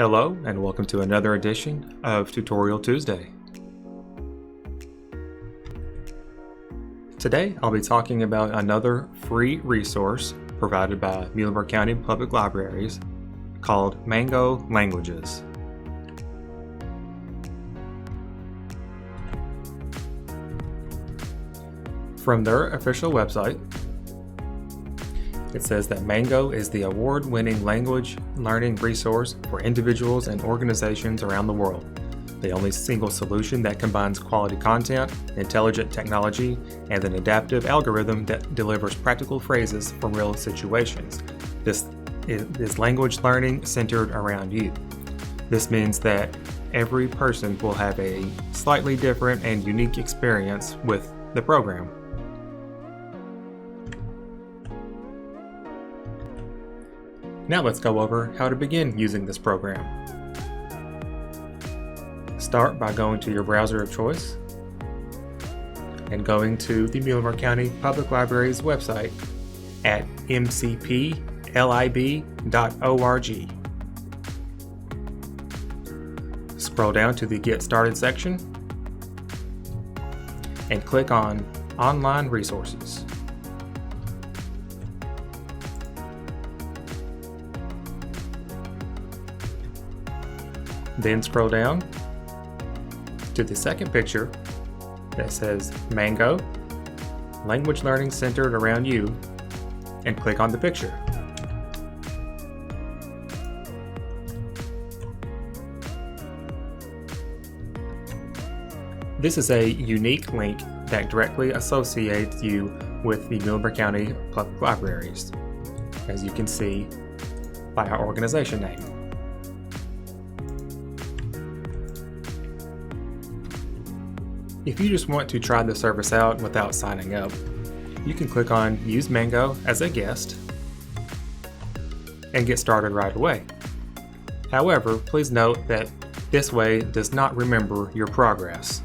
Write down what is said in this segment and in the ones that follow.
Hello and welcome to another edition of Tutorial Tuesday. Today I'll be talking about another free resource provided by Muhlenberg County Public Libraries called Mango Languages. From their official website, it says that Mango is the award-winning language learning resource for individuals and organizations around the world. The only single solution that combines quality content, intelligent technology, and an adaptive algorithm that delivers practical phrases for real situations. This is language learning centered around you. This means that every person will have a slightly different and unique experience with the program. Now let's go over how to begin using this program. Start by going to your browser of choice and going to the Muhlenberg County Public Library's website at mcplib.org. Scroll down to the Get Started section and click on Online Resources. Then scroll down to the second picture that says Mango, Language Learning Centered Around You, and click on the picture. This is a unique link that directly associates you with the Muhlenberg County Public Libraries, as you can see by our organization name. If you just want to try the service out without signing up, you can click on Use Mango as a guest and get started right away. However, please note that this way does not remember your progress.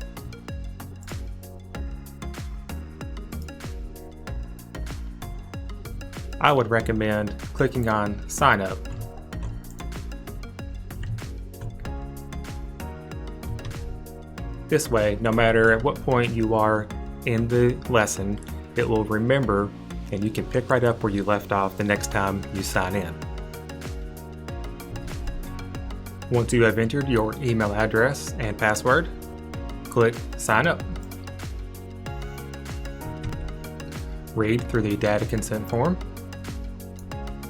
I would recommend clicking on Sign Up. This way, no matter at what point you are in the lesson, it will remember and you can pick right up where you left off the next time you sign in. Once you have entered your email address and password, click Sign Up. Read through the data consent form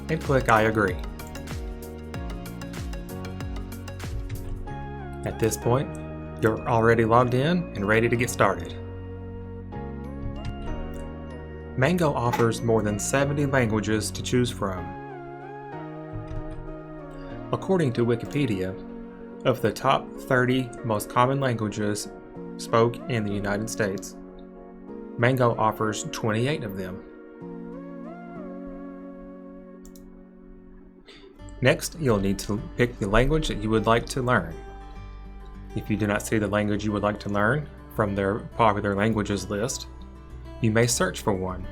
and click I agree. At this point, you're already logged in and ready to get started. Mango offers more than 70 languages to choose from. According to Wikipedia, of the top 30 most common languages spoken in the United States, Mango offers 28 of them. Next, you'll need to pick the language that you would like to learn. If you do not see the language you would like to learn from their popular languages list, you may search for one.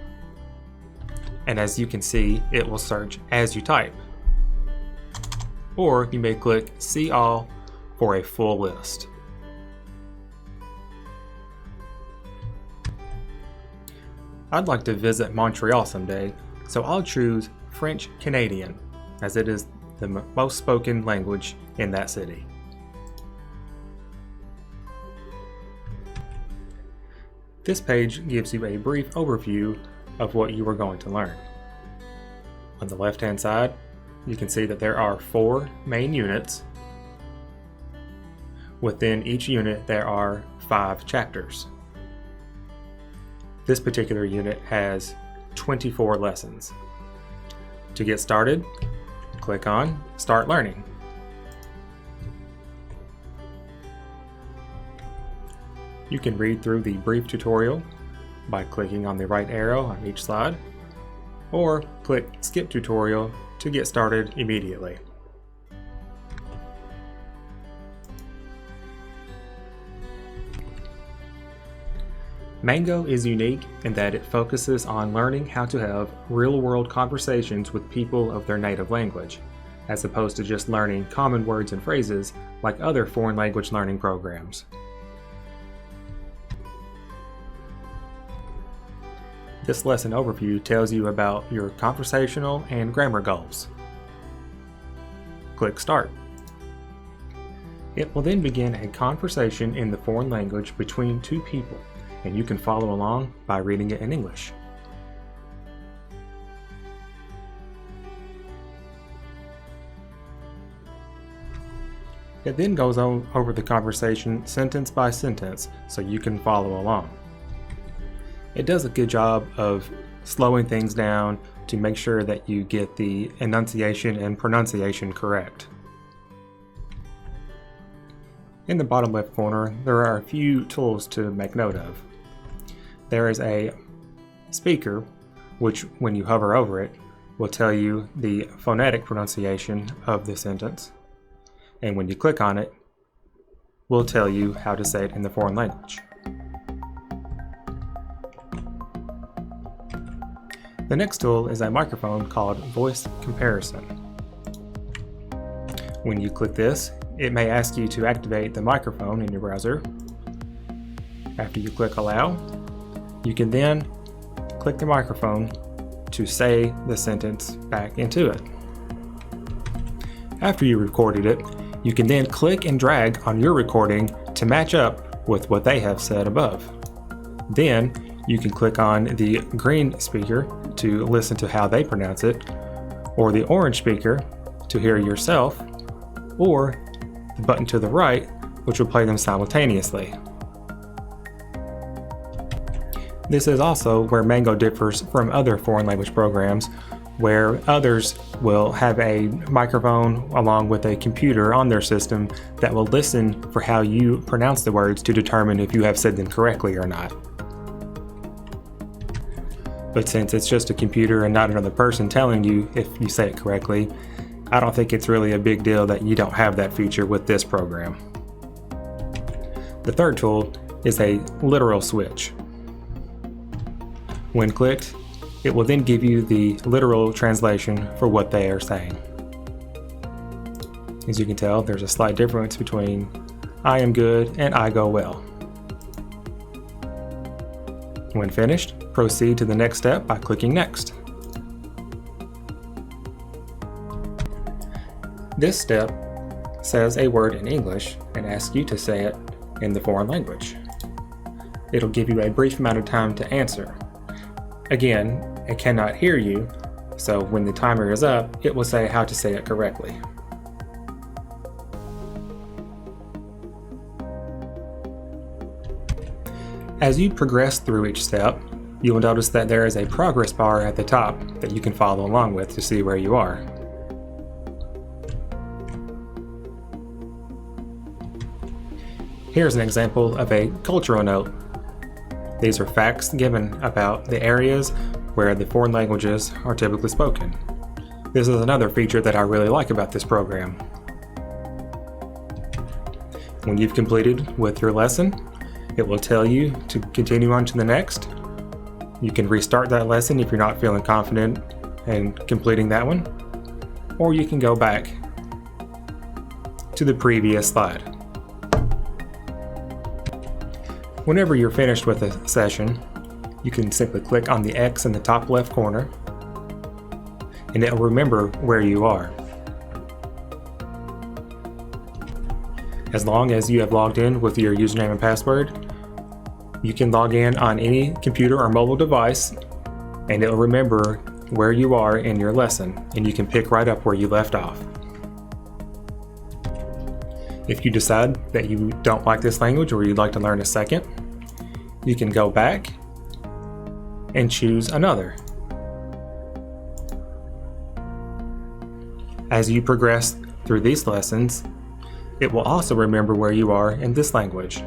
And as you can see, it will search as you type. Or you may click See All for a full list. I'd like to visit Montreal someday, so I'll choose French Canadian, as it is the most spoken language in that city. This page gives you a brief overview of what you are going to learn. On the left-hand side, you can see that there are 4 main units. Within each unit, there are 5 chapters. This particular unit has 24 lessons. To get started, click on Start Learning. You can read through the brief tutorial by clicking on the right arrow on each slide, or click Skip Tutorial to get started immediately. Mango is unique in that it focuses on learning how to have real-world conversations with people of their native language, as opposed to just learning common words and phrases like other foreign language learning programs. This lesson overview tells you about your conversational and grammar goals. Click Start. It will then begin a conversation in the foreign language between two people, and you can follow along by reading it in English. It then goes on over the conversation sentence by sentence so you can follow along. It does a good job of slowing things down to make sure that you get the enunciation and pronunciation correct. In the bottom left corner, there are a few tools to make note of. There is a speaker, which when you hover over it, will tell you the phonetic pronunciation of the sentence. And when you click on it, will tell you how to say it in the foreign language. The next tool is a microphone called Voice Comparison. When you click this, it may ask you to activate the microphone in your browser. After you click Allow, you can then click the microphone to say the sentence back into it. After you recorded it, you can then click and drag on your recording to match up with what they have said above. Then you can click on the green speaker to listen to how they pronounce it, or the orange speaker to hear yourself, or the button to the right, which will play them simultaneously. This is also where Mango differs from other foreign language programs, where others will have a microphone along with a computer on their system that will listen for how you pronounce the words to determine if you have said them correctly or not. But since it's just a computer and not another person telling you if you say it correctly, I don't think it's really a big deal that you don't have that feature with this program. The third tool is a literal switch. When clicked, it will then give you the literal translation for what they are saying. As you can tell, there's a slight difference between I am good and I go well. When finished, proceed to the next step by clicking Next. This step says a word in English and asks you to say it in the foreign language. It'll give you a brief amount of time to answer. Again, it cannot hear you, so when the timer is up, it will say how to say it correctly. As you progress through each step, you will notice that there is a progress bar at the top that you can follow along with to see where you are. Here's an example of a cultural note. These are facts given about the areas where the foreign languages are typically spoken. This is another feature that I really like about this program. When you've completed with your lesson, it will tell you to continue on to the next. You can restart that lesson if you're not feeling confident in completing that one, or you can go back to the previous slide. Whenever you're finished with a session, you can simply click on the X in the top left corner, and it will remember where you are. As long as you have logged in with your username and password, you can log in on any computer or mobile device, and it'll remember where you are in your lesson, and you can pick right up where you left off. If you decide that you don't like this language or you'd like to learn a second, you can go back and choose another. As you progress through these lessons, it will also remember where you are in this language.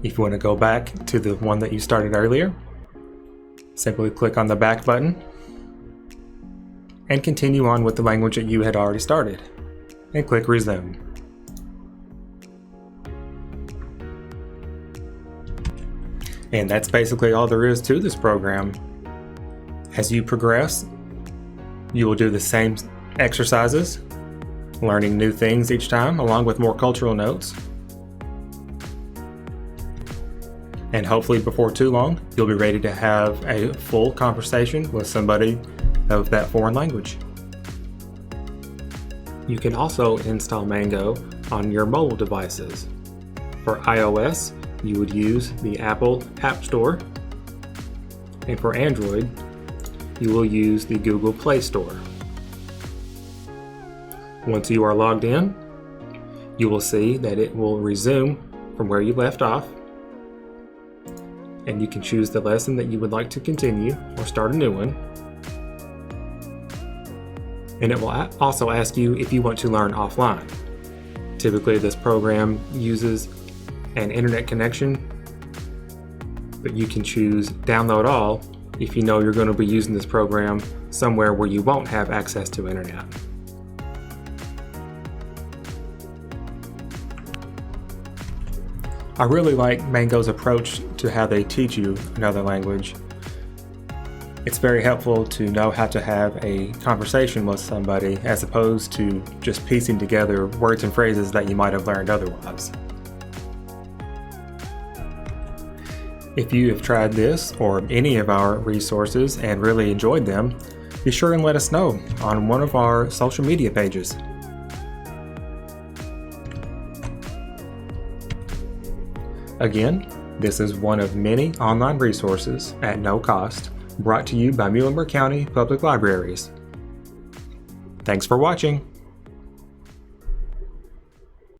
If you want to go back to the one that you started earlier, simply click on the back button and continue on with the language that you had already started, and click Resume. And that's basically all there is to this program. As you progress, You will do the same exercises, learning new things each time, along with more cultural notes. And hopefully before too long, you'll be ready to have a full conversation with somebody of that foreign language. You can also install Mango on your mobile devices. For iOS, you would use the Apple App Store, and for Android, you will use the Google Play Store. Once you are logged in, you will see that it will resume from where you left off, and you can choose the lesson that you would like to continue or start a new one. And it will also ask you if you want to learn offline. Typically, this program uses an internet connection, but you can choose download all if you know you're going to be using this program somewhere where you won't have access to internet. I really like Mango's approach to how they teach you another language. It's very helpful to know how to have a conversation with somebody as opposed to just piecing together words and phrases that you might have learned otherwise. If you have tried this or any of our resources and really enjoyed them, be sure and let us know on one of our social media pages. Again, this is one of many online resources at no cost brought to you by Muhlenberg County Public Libraries. Thanks for watching.